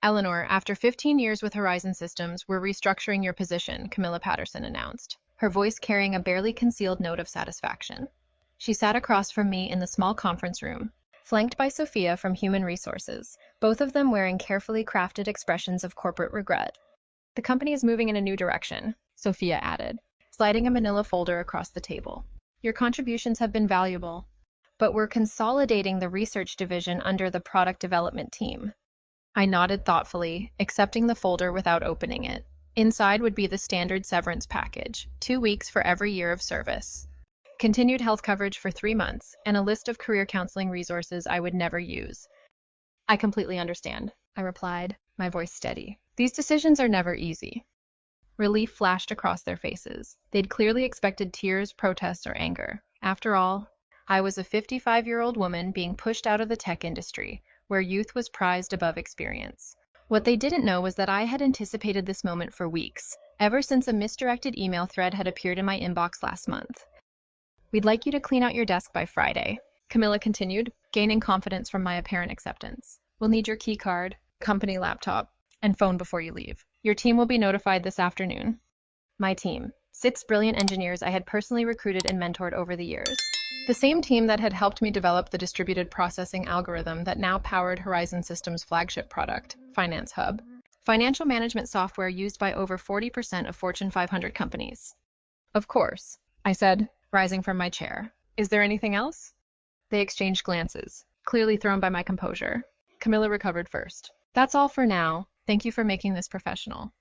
Eleanor, after 15 years with Horizon Systems, we're restructuring your position, Camilla Patterson announced, her voice carrying a barely concealed note of satisfaction. She sat across from me in the small conference room, flanked by Sophia from Human Resources, both of them wearing carefully crafted expressions of corporate regret. The company is moving in a new direction, Sophia added, sliding a manila folder across the table. Your contributions have been valuable, but we're consolidating the research division under the product development team. I nodded thoughtfully, accepting the folder without opening it. Inside would be the standard severance package, 2 weeks for every year of service, continued health coverage for 3 months, and a list of career counseling resources I would never use. I completely understand, I replied, my voice steady. These decisions are never easy. Relief flashed across their faces. They'd clearly expected tears, protests, or anger. After all, I was a 55-year-old woman being pushed out of the tech industry, where youth was prized above experience. What they didn't know was that I had anticipated this moment for weeks, ever since a misdirected email thread had appeared in my inbox last month. We'd like you to clean out your desk by Friday, Camilla continued, gaining confidence from my apparent acceptance. We'll need your key card, company laptop, and phone before you leave. Your team will be notified this afternoon. My team. 6 brilliant engineers I had personally recruited and mentored over the years. The same team that had helped me develop the distributed processing algorithm that now powered Horizon Systems' flagship product, Finance Hub, financial management software used by over 40% of Fortune 500 companies. Of course, I said, rising from my chair. Is there anything else? They exchanged glances, clearly thrown by my composure. Camilla recovered first. That's all for now. Thank you for making this professional.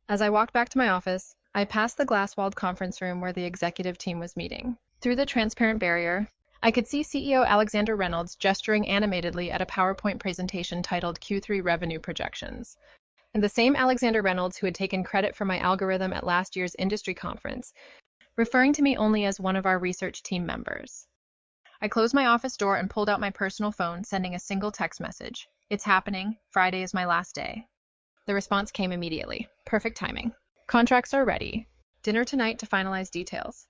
As I walked back to my office, I passed the glass-walled conference room where the executive team was meeting. Through the transparent barrier, I could see CEO Alexander Reynolds gesturing animatedly at a PowerPoint presentation titled Q3 Revenue Projections. And the same Alexander Reynolds who had taken credit for my algorithm at last year's industry conference, referring to me only as one of our research team members. I closed my office door and pulled out my personal phone, sending a single text message. It's happening. Friday is my last day. The response came immediately. Perfect timing. Contracts are ready. Dinner tonight to finalize details.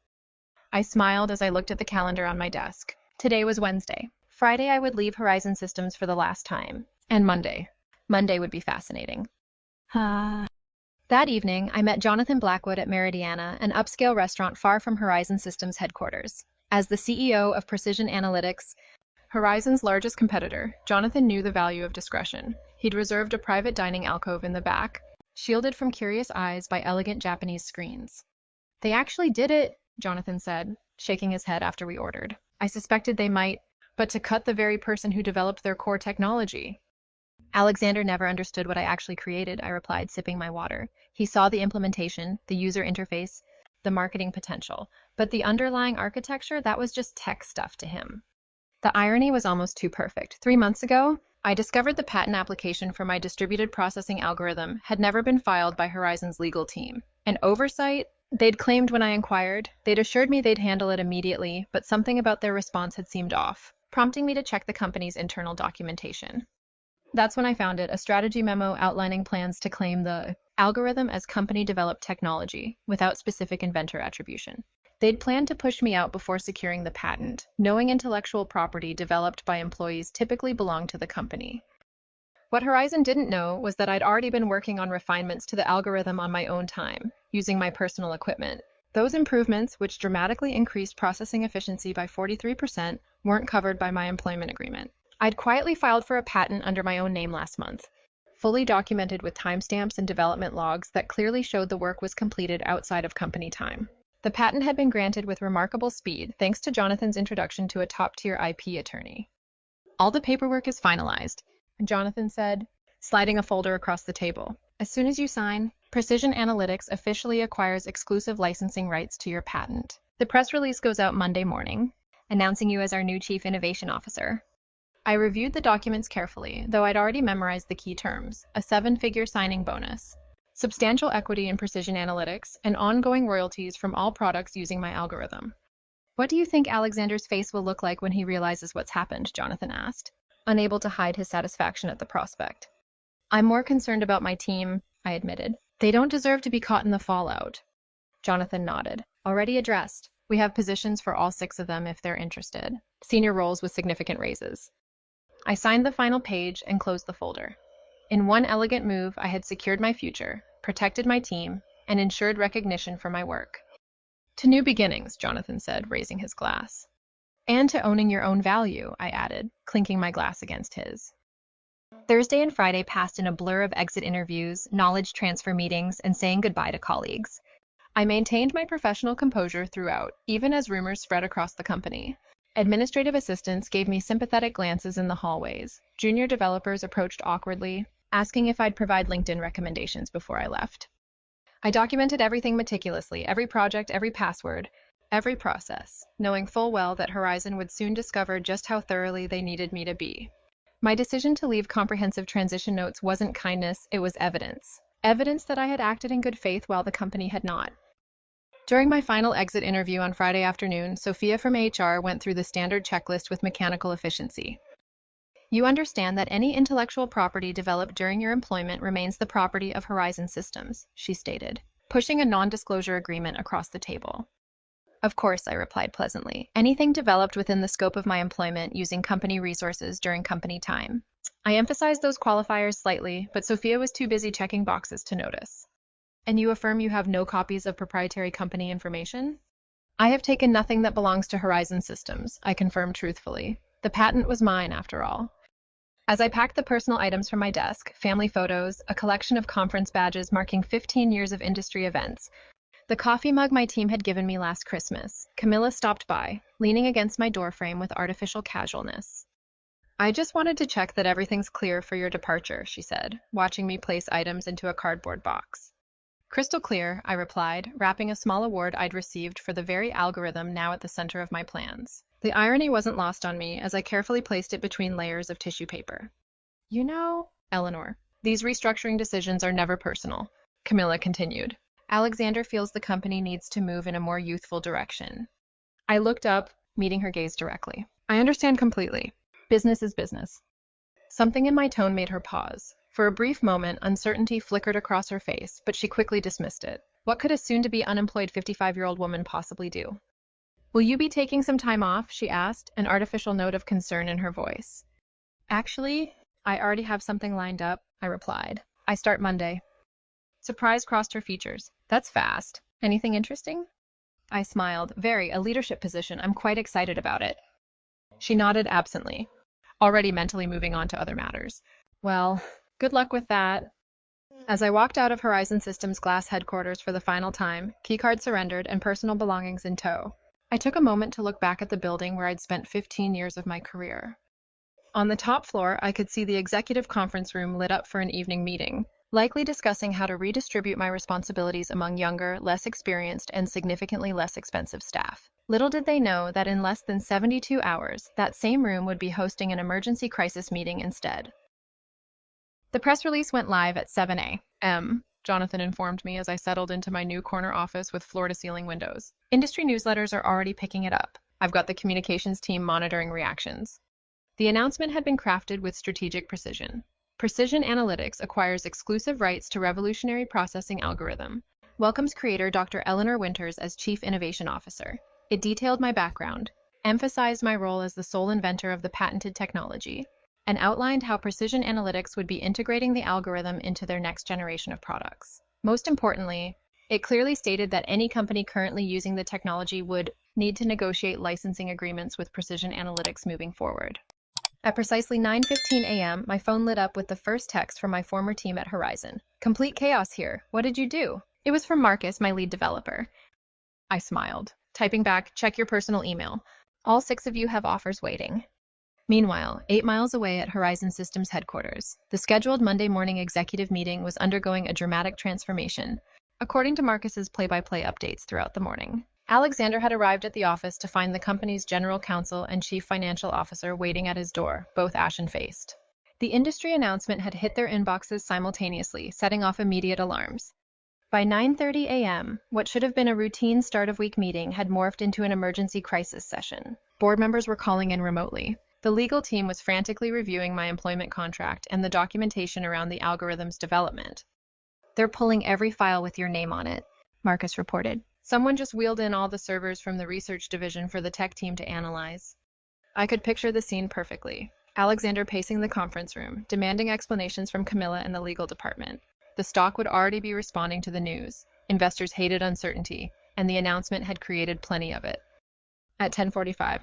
I smiled as I looked at the calendar on my desk. Today was Wednesday. Friday I would leave Horizon Systems for the last time. And Monday. Monday would be fascinating. That evening, I met Jonathan Blackwood at Meridiana, an upscale restaurant far from Horizon Systems headquarters. As the CEO of Precision Analytics, Horizon's largest competitor, Jonathan knew the value of discretion. He'd reserved a private dining alcove in the back, shielded from curious eyes by elegant Japanese screens. They actually did it, Jonathan said, shaking his head after we ordered. I suspected they might, but to cut the very person who developed their core technology. Alexander never understood what I actually created, I replied, sipping my water. He saw the implementation, the user interface, the marketing potential, but the underlying architecture, that was just tech stuff to him. The irony was almost too perfect. 3 months ago, I discovered the patent application for my distributed processing algorithm had never been filed by Horizon's legal team. An oversight? They'd claimed when I inquired. They'd assured me they'd handle it immediately, but something about their response had seemed off, prompting me to check the company's internal documentation. That's when I found it, a strategy memo outlining plans to claim the algorithm as company-developed technology, without specific inventor attribution. They'd planned to push me out before securing the patent, knowing intellectual property developed by employees typically belonged to the company. What Horizon didn't know was that I'd already been working on refinements to the algorithm on my own time, using my personal equipment. Those improvements, which dramatically increased processing efficiency by 43%, weren't covered by my employment agreement. I'd quietly filed for a patent under my own name last month, fully documented with timestamps and development logs that clearly showed the work was completed outside of company time. The patent had been granted with remarkable speed, thanks to Jonathan's introduction to a top-tier IP attorney. All the paperwork is finalized, Jonathan said, sliding a folder across the table. As soon as you sign, Precision Analytics officially acquires exclusive licensing rights to your patent. The press release goes out Monday morning, announcing you as our new Chief Innovation Officer. I reviewed the documents carefully, though I'd already memorized the key terms: a 7-figure signing bonus, substantial equity in Precision Analytics, and ongoing royalties from all products using my algorithm. What do you think Alexander's face will look like when he realizes what's happened? Jonathan asked, unable to hide his satisfaction at the prospect. I'm more concerned about my team, I admitted. They don't deserve to be caught in the fallout. Jonathan nodded. Already addressed. We have positions for all 6 of them if they're interested. Senior roles with significant raises. I signed the final page and closed the folder. In one elegant move, I had secured my future, protected my team, and ensured recognition for my work. To new beginnings, Jonathan said, raising his glass. And to owning your own value, I added, clinking my glass against his. Thursday and Friday passed in a blur of exit interviews, knowledge transfer meetings, and saying goodbye to colleagues. I maintained my professional composure throughout, even as rumors spread across the company. Administrative assistants gave me sympathetic glances in the hallways. Junior developers approached awkwardly, asking if I'd provide LinkedIn recommendations before I left. I documented everything meticulously, every project, every password, every process, knowing full well that Horizon would soon discover just how thoroughly they needed me to be. My decision to leave comprehensive transition notes wasn't kindness, it was evidence. Evidence that I had acted in good faith while the company had not. During my final exit interview on Friday afternoon, Sophia from HR went through the standard checklist with mechanical efficiency. You understand that any intellectual property developed during your employment remains the property of Horizon Systems, she stated, pushing a non-disclosure agreement across the table. Of course, I replied pleasantly. Anything developed within the scope of my employment using company resources during company time. I emphasized those qualifiers slightly, but Sophia was too busy checking boxes to notice. And you affirm you have no copies of proprietary company information? I have taken nothing that belongs to Horizon Systems, I confirmed truthfully. The patent was mine, after all. As I packed the personal items from my desk, family photos, a collection of conference badges marking 15 years of industry events, the coffee mug my team had given me last Christmas, Camilla stopped by, leaning against my doorframe with artificial casualness. I just wanted to check that everything's clear for your departure, she said, watching me place items into a cardboard box. Crystal clear, I replied, wrapping a small award I'd received for the very algorithm now at the center of my plans. The irony wasn't lost on me as I carefully placed it between layers of tissue paper. You know, Eleanor, these restructuring decisions are never personal, Camilla continued. Alexander feels the company needs to move in a more youthful direction. I looked up, meeting her gaze directly. I understand completely. Business is business. Something in my tone made her pause. For a brief moment, uncertainty flickered across her face, but she quickly dismissed it. What could a soon-to-be unemployed 55-year-old woman possibly do? Will you be taking some time off? She asked, an artificial note of concern in her voice. Actually, I already have something lined up, I replied. I start Monday. Surprise crossed her features. That's fast. Anything interesting? I smiled. Very, a leadership position. I'm quite excited about it. She nodded absently, already mentally moving on to other matters. Well, good luck with that. As I walked out of Horizon Systems Glass headquarters for the final time, keycard surrendered and personal belongings in tow, I took a moment to look back at the building where I'd spent 15 years of my career. On the top floor, I could see the executive conference room lit up for an evening meeting, likely discussing how to redistribute my responsibilities among younger, less experienced, and significantly less expensive staff. Little did they know that in less than 72 hours, that same room would be hosting an emergency crisis meeting instead. The press release went live at 7 a.m., Jonathan informed me as I settled into my new corner office with floor-to-ceiling windows. Industry newsletters are already picking it up. I've got the communications team monitoring reactions. The announcement had been crafted with strategic precision. Precision Analytics acquires exclusive rights to revolutionary processing algorithm. Welcomes creator Dr. Eleanor Winters as Chief Innovation Officer. It detailed my background, emphasized my role as the sole inventor of the patented technology, and outlined how Precision Analytics would be integrating the algorithm into their next generation of products. Most importantly, it clearly stated that any company currently using the technology would need to negotiate licensing agreements with Precision Analytics moving forward. At precisely 9:15 a.m., my phone lit up with the first text from my former team at Horizon. Complete chaos here. What did you do? It was from Marcus, my lead developer. I smiled, typing back, check your personal email. All 6 of you have offers waiting. Meanwhile, 8 miles away at Horizon Systems headquarters, the scheduled Monday morning executive meeting was undergoing a dramatic transformation, according to Marcus's play-by-play updates throughout the morning. Alexander had arrived at the office to find the company's general counsel and chief financial officer waiting at his door, both ashen-faced. The industry announcement had hit their inboxes simultaneously, setting off immediate alarms. By 9:30 a.m., what should have been a routine start-of-week meeting had morphed into an emergency crisis session. Board members were calling in remotely. The legal team was frantically reviewing my employment contract and the documentation around the algorithm's development. They're pulling every file with your name on it, Marcus reported. Someone just wheeled in all the servers from the research division for the tech team to analyze. I could picture the scene perfectly. Alexander pacing the conference room, demanding explanations from Camilla and the legal department. The stock would already be responding to the news. Investors hated uncertainty, and the announcement had created plenty of it. At 10:45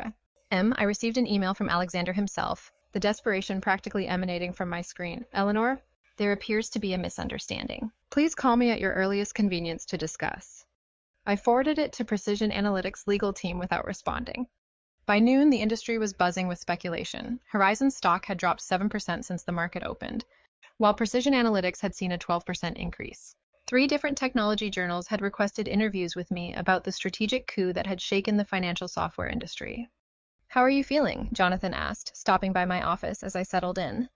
a.m., I received an email from Alexander himself, the desperation practically emanating from my screen. Eleanor, there appears to be a misunderstanding. Please call me at your earliest convenience to discuss. I forwarded it to Precision Analytics' legal team without responding. By noon, the industry was buzzing with speculation. Horizon's stock had dropped 7% since the market opened, while Precision Analytics had seen a 12% increase. 3 different technology journals had requested interviews with me about the strategic coup that had shaken the financial software industry. How are you feeling? Jonathan asked, stopping by my office as I settled in.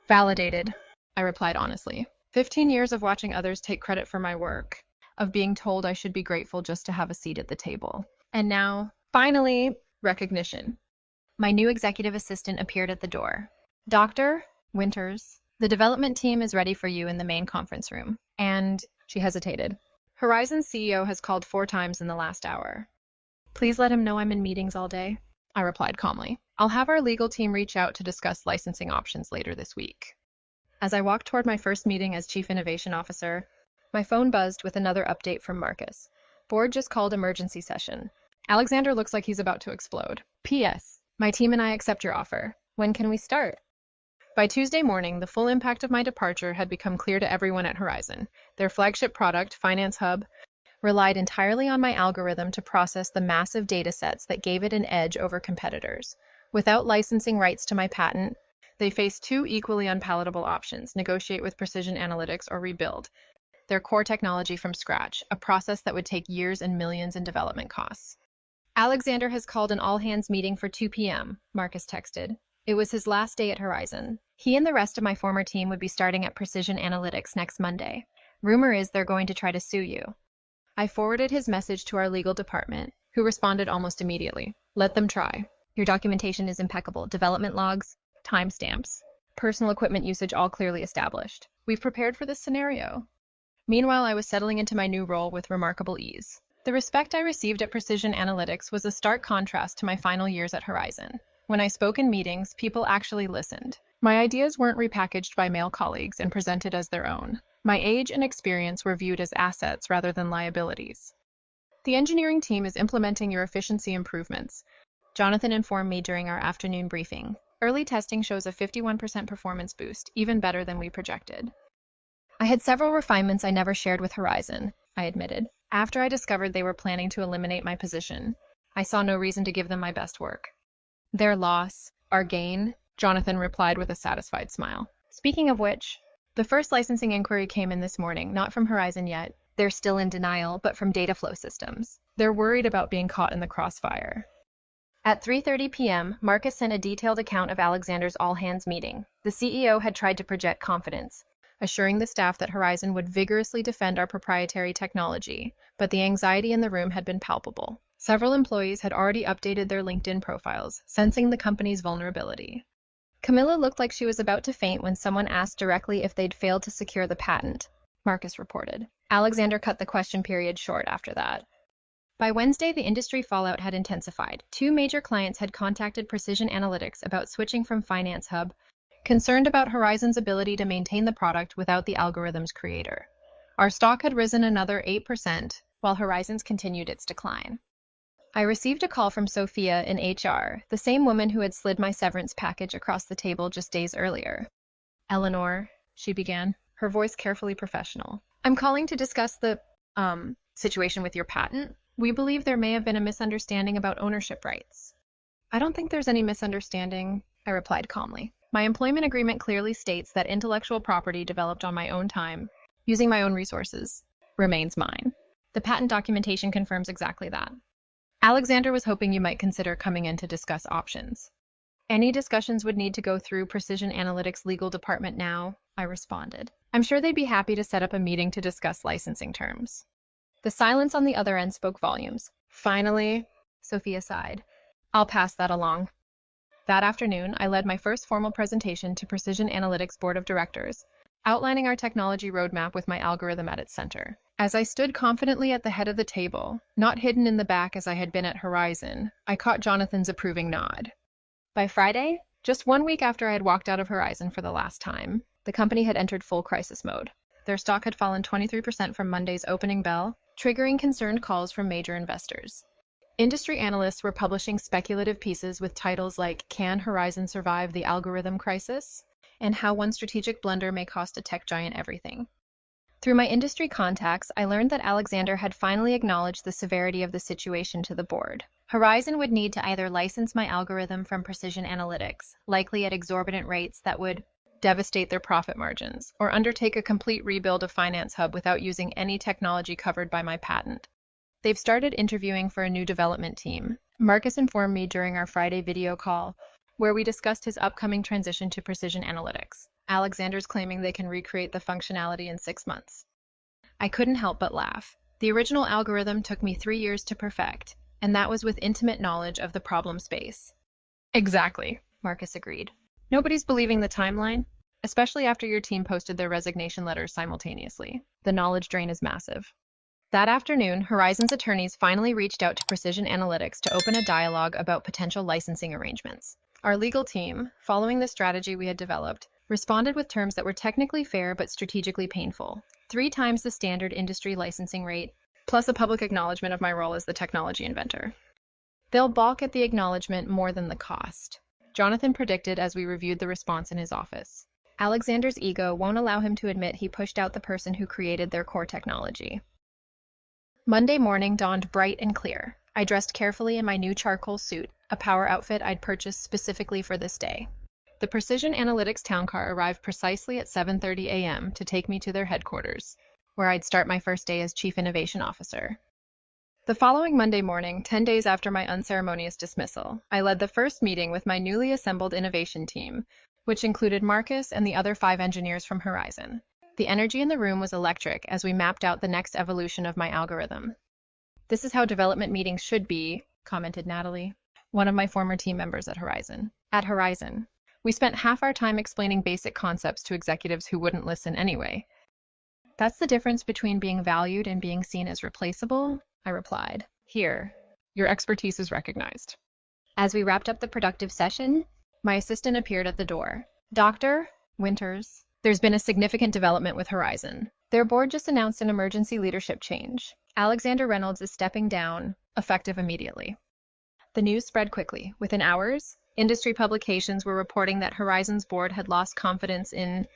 Validated, I replied honestly. 15 years of watching others take credit for my work, of being told I should be grateful just to have a seat at the table. And now, finally, recognition. My new executive assistant appeared at the door. Dr. Winters, the development team is ready for you in the main conference room. And she hesitated. Horizon's CEO has called 4 times in the last hour. Please let him know I'm in meetings all day, I replied calmly. I'll have our legal team reach out to discuss licensing options later this week. As I walked toward my first meeting as Chief Innovation Officer, my phone buzzed with another update from Marcus. Board just called emergency session. Alexander looks like he's about to explode. P.S. My team and I accept your offer. When can we start? By Tuesday morning, the full impact of my departure had become clear to everyone at Horizon. Their flagship product, Finance Hub, relied entirely on my algorithm to process the massive data sets that gave it an edge over competitors. Without licensing rights to my patent, they faced 2 equally unpalatable options: negotiate with Precision Analytics or rebuild their core technology from scratch, a process that would take years and millions in development costs. Alexander has called an all-hands meeting for 2 p.m., Marcus texted. It was his last day at Horizon. He and the rest of my former team would be starting at Precision Analytics next Monday. Rumor is they're going to try to sue you. I forwarded his message to our legal department, who responded almost immediately. Let them try. Your documentation is impeccable. Development logs, timestamps, personal equipment usage all clearly established. We've prepared for this scenario. Meanwhile, I was settling into my new role with remarkable ease. The respect I received at Precision Analytics was a stark contrast to my final years at Horizon. When I spoke in meetings, people actually listened. My ideas weren't repackaged by male colleagues and presented as their own. My age and experience were viewed as assets rather than liabilities. The engineering team is implementing your efficiency improvements, Jonathan informed me during our afternoon briefing. Early testing shows a 51% performance boost, even better than we projected. I had several refinements I never shared with Horizon, I admitted. After I discovered they were planning to eliminate my position, I saw no reason to give them my best work. Their loss, our gain, Jonathan replied with a satisfied smile. Speaking of which, the first licensing inquiry came in this morning, not from Horizon yet. They're still in denial, but from data flow systems. They're worried about being caught in the crossfire. At 3:30 p.m., Marcus sent a detailed account of Alexander's all-hands meeting. The CEO had tried to project confidence, assuring the staff that Horizon would vigorously defend our proprietary technology, but the anxiety in the room had been palpable. Several employees had already updated their LinkedIn profiles, sensing the company's vulnerability. Camilla looked like she was about to faint when someone asked directly if they'd failed to secure the patent, Marcus reported. Alexander cut the question period short after that. By Wednesday, the industry fallout had intensified. 2 major clients had contacted Precision Analytics about switching from Finance Hub, concerned about Horizon's ability to maintain the product without the algorithm's creator. Our stock had risen another 8%, while Horizon's continued its decline. I received a call from Sophia in HR, the same woman who had slid my severance package across the table just days earlier. Eleanor, she began, her voice carefully professional. I'm calling to discuss the, situation with your patent. We believe there may have been a misunderstanding about ownership rights. I don't think there's any misunderstanding, I replied calmly. My employment agreement clearly states that intellectual property developed on my own time, using my own resources, remains mine. The patent documentation confirms exactly that. Alexander was hoping you might consider coming in to discuss options. Any discussions would need to go through Precision Analytics' legal department now, I responded. I'm sure they'd be happy to set up a meeting to discuss licensing terms. The silence on the other end spoke volumes. Finally, Sophia sighed. I'll pass that along. That afternoon, I led my first formal presentation to Precision Analytics' Board of Directors, outlining our technology roadmap with my algorithm at its center. As I stood confidently at the head of the table, not hidden in the back as I had been at Horizon, I caught Jonathan's approving nod. By Friday, Just 1 week after I had walked out of Horizon for the last time, the company had entered full crisis mode. Their stock had fallen 23% from Monday's opening bell, triggering concerned calls from major investors. Industry analysts were publishing speculative pieces with titles like "Can Horizon Survive the Algorithm Crisis?" and "How One Strategic Blunder May Cost a Tech Giant Everything." Through my industry contacts, I learned that Alexander had finally acknowledged the severity of the situation to the board. Horizon would need to either license my algorithm from Precision Analytics, likely at exorbitant rates that would devastate their profit margins, or undertake a complete rebuild of Finance Hub without using any technology covered by my patent. They've started interviewing for a new development team. Marcus informed me during our Friday video call, where we discussed his upcoming transition to Precision Analytics. Alexander's claiming they can recreate the functionality in 6 months. I couldn't help but laugh. The original algorithm took me 3 years to perfect, and that was with intimate knowledge of the problem space. Exactly, Marcus agreed. Nobody's believing the timeline, especially after your team posted their resignation letters simultaneously. The knowledge drain is massive. That afternoon, Horizon's attorneys finally reached out to Precision Analytics to open a dialogue about potential licensing arrangements. Our legal team, following the strategy we had developed, responded with terms that were technically fair but strategically painful. 3 times the standard industry licensing rate, plus a public acknowledgement of my role as the technology inventor. They'll balk at the acknowledgement more than the cost, Jonathan predicted as we reviewed the response in his office. Alexander's ego won't allow him to admit he pushed out the person who created their core technology. Monday morning dawned bright and clear. I dressed carefully in my new charcoal suit, a power outfit I'd purchased specifically for this day. The Precision Analytics town car arrived precisely at 7:30 a.m. to take me to their headquarters, where I'd start my first day as Chief Innovation Officer. The following Monday morning, 10 days after my unceremonious dismissal, I led the first meeting with my newly assembled innovation team, which included Marcus and the other 5 engineers from Horizon. The energy in the room was electric as we mapped out the next evolution of my algorithm. "This is how development meetings should be," commented Natalie, one of my former team members at Horizon. At Horizon, we spent half our time explaining basic concepts to executives who wouldn't listen anyway. "That's the difference between being valued and being seen as replaceable," I replied. "Here, your expertise is recognized." As we wrapped up the productive session, my assistant appeared at the door. "Dr. Winters, there's been a significant development with Horizon. Their board just announced an emergency leadership change. Alexander Reynolds is stepping down, effective immediately." The news spread quickly. Within hours, industry publications were reporting that Horizon's board had lost confidence in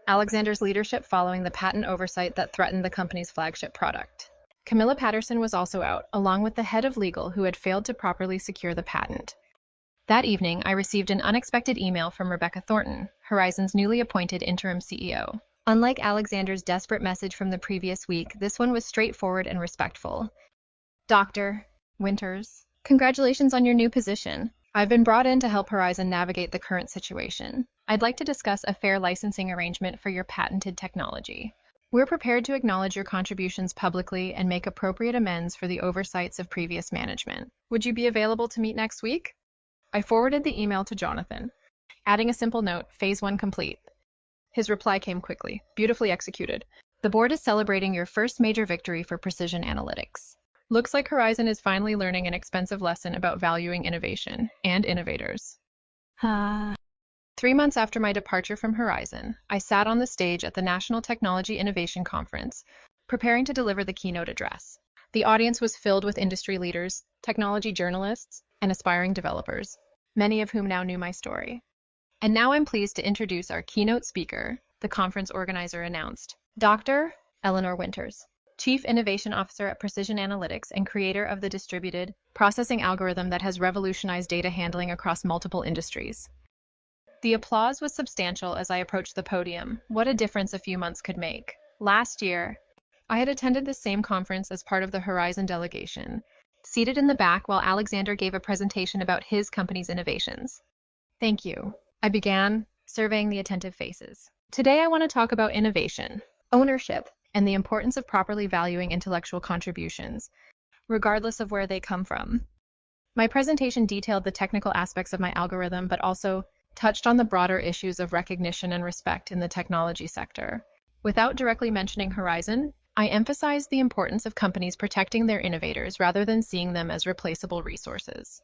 Alexander's leadership following the patent oversight that threatened the company's flagship product. Camilla Patterson was also out, along with the head of legal who had failed to properly secure the patent. That evening, I received an unexpected email from Rebecca Thornton, Horizon's newly appointed interim CEO. Unlike Alexander's desperate message from the previous week, this one was straightforward and respectful. "Dr. Winters, congratulations on your new position. I've been brought in to help Horizon navigate the current situation. I'd like to discuss a fair licensing arrangement for your patented technology. We're prepared to acknowledge your contributions publicly and make appropriate amends for the oversights of previous management. Would you be available to meet next week?" I forwarded the email to Jonathan, adding a simple note, "Phase 1 complete." His reply came quickly, "Beautifully executed. The board is celebrating your first major victory for Precision Analytics. Looks like Horizon is finally learning an expensive lesson about valuing innovation and innovators." 3 months after my departure from Horizon, I sat on the stage at the National Technology Innovation Conference, preparing to deliver the keynote address. The audience was filled with industry leaders, technology journalists, and aspiring developers, many of whom now knew my story. "And now I'm pleased to introduce our keynote speaker," the conference organizer announced. "Dr. Eleanor Winters, Chief Innovation Officer at Precision Analytics and creator of the distributed processing algorithm that has revolutionized data handling across multiple industries." The applause was substantial as I approached the podium. What a difference a few months could make. Last year, I had attended the same conference as part of the Horizon delegation, seated in the back while Alexander gave a presentation about his company's innovations. "Thank you," I began, surveying the attentive faces. "Today I want to talk about innovation, ownership, and the importance of properly valuing intellectual contributions, regardless of where they come from." My presentation detailed the technical aspects of my algorithm, but also touched on the broader issues of recognition and respect in the technology sector. Without directly mentioning Horizon, I emphasized the importance of companies protecting their innovators rather than seeing them as replaceable resources.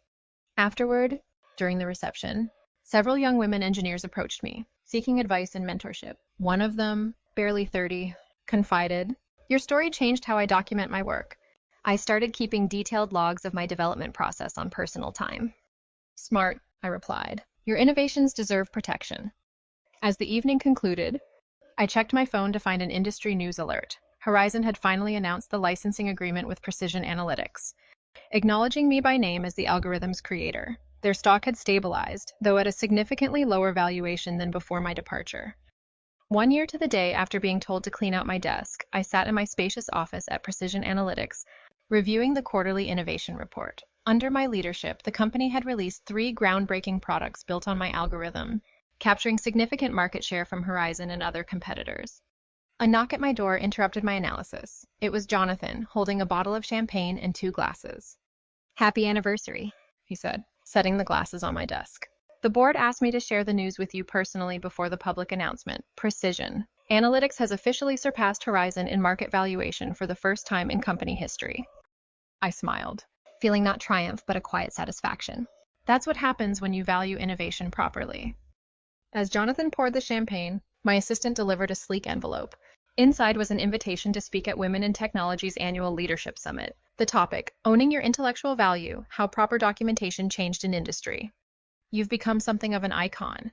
Afterward, during the reception, Several young women engineers approached me, seeking advice and mentorship. One of them, barely 30, confided, "Your story changed how I document my work. I started keeping detailed logs of my development process on personal time." "Smart," I replied. "Your innovations deserve protection." As the evening concluded, I checked my phone to find an industry news alert. Horizon had finally announced the licensing agreement with Precision Analytics, acknowledging me by name as the algorithm's creator. Their stock had stabilized, though at a significantly lower valuation than before my departure. 1 year to the day after being told to clean out my desk, I sat in my spacious office at Precision Analytics, reviewing the quarterly innovation report. Under my leadership, the company had released 3 groundbreaking products built on my algorithm, capturing significant market share from Horizon and other competitors. A knock at my door interrupted my analysis. It was Jonathan, holding a bottle of champagne and 2 glasses. "Happy anniversary," he said, setting the glasses on my desk. "The board asked me to share the news with you personally before the public announcement. Precision Analytics has officially surpassed Horizon in market valuation for the first time in company history." I smiled, feeling not triumph but a quiet satisfaction. That's what happens when you value innovation properly. As Jonathan poured the champagne, my assistant delivered a sleek envelope. Inside was an invitation to speak at Women in Technology's annual Leadership Summit. The topic, Owning Your Intellectual Value, How Proper Documentation Changed an Industry. "You've become something of an icon,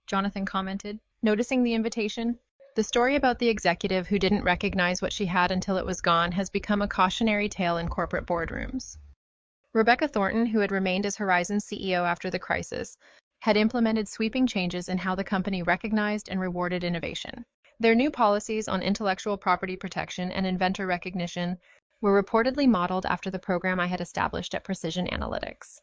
Jonathan commented, noticing the invitation. The story about the executive who didn't recognize what she had until it was gone has become a cautionary tale in corporate boardrooms. Rebecca Thornton, who had remained as Horizon's CEO after the crisis, had implemented sweeping changes in how the company recognized and rewarded innovation. Their new policies on intellectual property protection and inventor recognition were reportedly modeled after the program I had established at Precision Analytics.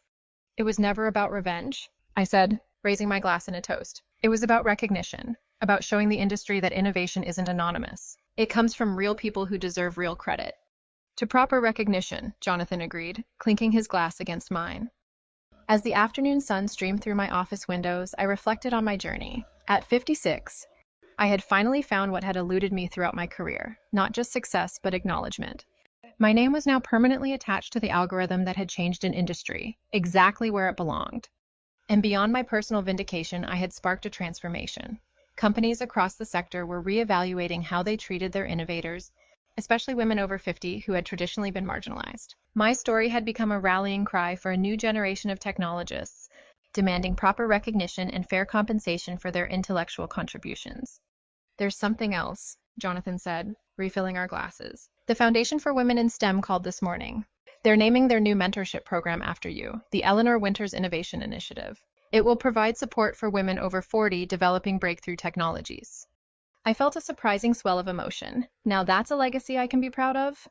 "It was never about revenge," I said, raising my glass in a toast. "It was about recognition, about showing the industry that innovation isn't anonymous. It comes from real people who deserve real credit." "To proper recognition," Jonathan agreed, clinking his glass against mine. As the afternoon sun streamed through my office windows, I reflected on my journey. At 56, I had finally found what had eluded me throughout my career, not just success, but acknowledgement. My name was now permanently attached to the algorithm that had changed an industry, exactly where it belonged. And beyond my personal vindication, I had sparked a transformation. Companies across the sector were reevaluating how they treated their innovators, especially women over 50 who had traditionally been marginalized. My story had become a rallying cry for a new generation of technologists, demanding proper recognition and fair compensation for their intellectual contributions. "There's something else," Jonathan said, refilling our glasses. "The Foundation for Women in STEM called this morning. They're naming their new mentorship program after you, the Eleanor Winters Innovation Initiative. It will provide support for women over 40 developing breakthrough technologies." I felt a surprising swell of emotion. Now that's a legacy I can be proud of?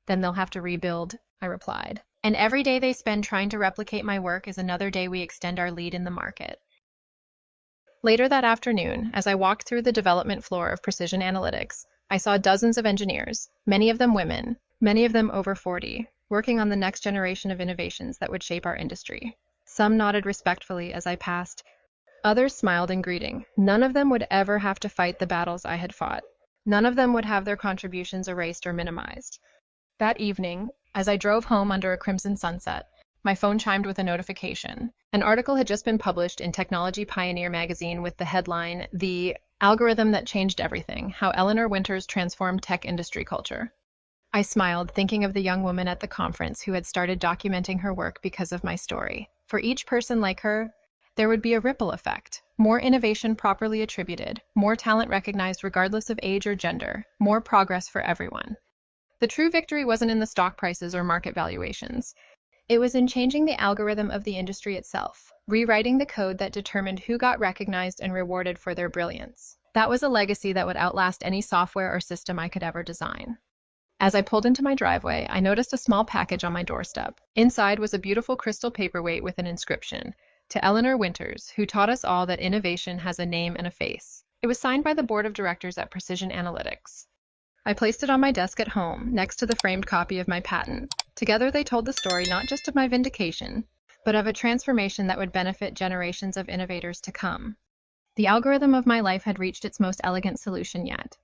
"Then they'll have to rebuild," I replied. "And every day they spend trying to replicate my work is another day we extend our lead in the market." Later that afternoon, as I walked through the development floor of Precision Analytics, I saw dozens of engineers, many of them women, many of them over 40, working on the next generation of innovations that would shape our industry. Some nodded respectfully as I passed. Others smiled in greeting. None of them would ever have to fight the battles I had fought. None of them would have their contributions erased or minimized. That evening, as I drove home under a crimson sunset, my phone chimed with a notification. An article had just been published in Technology Pioneer magazine with the headline, "The Algorithm That Changed Everything: How Eleanor Winters Transformed Tech Industry Culture." I smiled, thinking of the young woman at the conference who had started documenting her work because of my story. For each person like her, there would be a ripple effect. More innovation properly attributed, more talent recognized regardless of age or gender, more progress for everyone. The true victory wasn't in the stock prices or market valuations. It was in changing the algorithm of the industry itself, rewriting the code that determined who got recognized and rewarded for their brilliance. That was a legacy that would outlast any software or system I could ever design. As I pulled into my driveway, I noticed a small package on my doorstep. Inside was a beautiful crystal paperweight with an inscription, "To Eleanor Winters, who taught us all that innovation has a name and a face." It was signed by the board of directors at Precision Analytics. I placed it on my desk at home, next to the framed copy of my patent. Together they told the story not just of my vindication, but of a transformation that would benefit generations of innovators to come. The algorithm of my life had reached its most elegant solution yet.